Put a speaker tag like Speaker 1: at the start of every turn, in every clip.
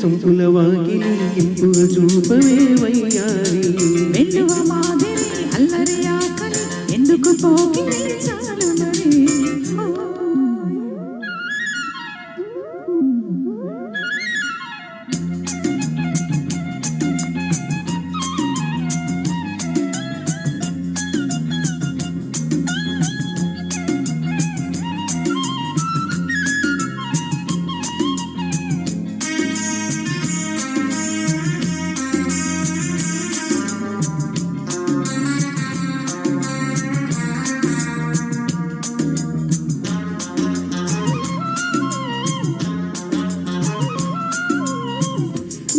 Speaker 1: సొంపుల వాకిలి ఇంపుగా చూపవే వయ్యారి
Speaker 2: వెన్నువ మాదిరి అల్లరి ఆకలి ఎందుకు పోకిరించాలు మరి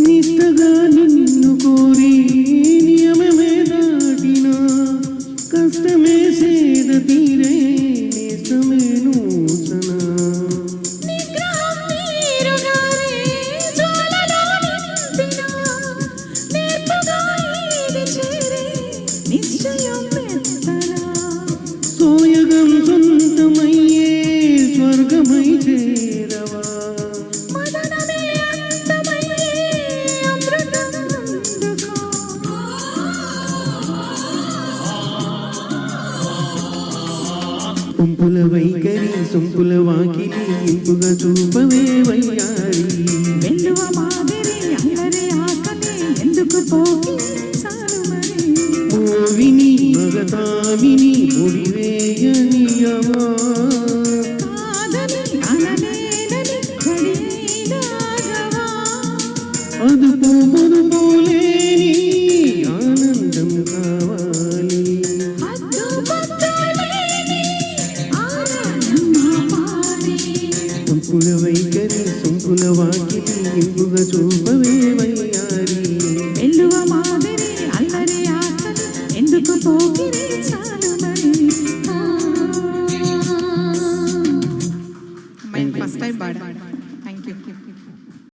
Speaker 1: నిష్టగా నిన్ను కోరి నియమమే దాటిన కష్టమే సేద తీరే నేస్తమే నూతన సోయగం సొంతమయ్యే స్వర్గమై చేరవా ఉంపుల వైఖరి సొంపుల వాకిలి ఇంపుగా చూపవే వయ్యారి
Speaker 2: వెన్నువ మాదిరి అల్లరి ఆకలి ఎందుకు పోకిరించాలు మరి
Speaker 1: ఓవిని మగతావిని ముడివేయనియవా
Speaker 2: కాదని అనలేదని గడియాగవా
Speaker 1: అదుపు మనుపోలేని ఆనందం కావాలి సొంపుల వైఖరి సొంపుల వాకిలి ఇంపుగా చూపవే వయ్యారి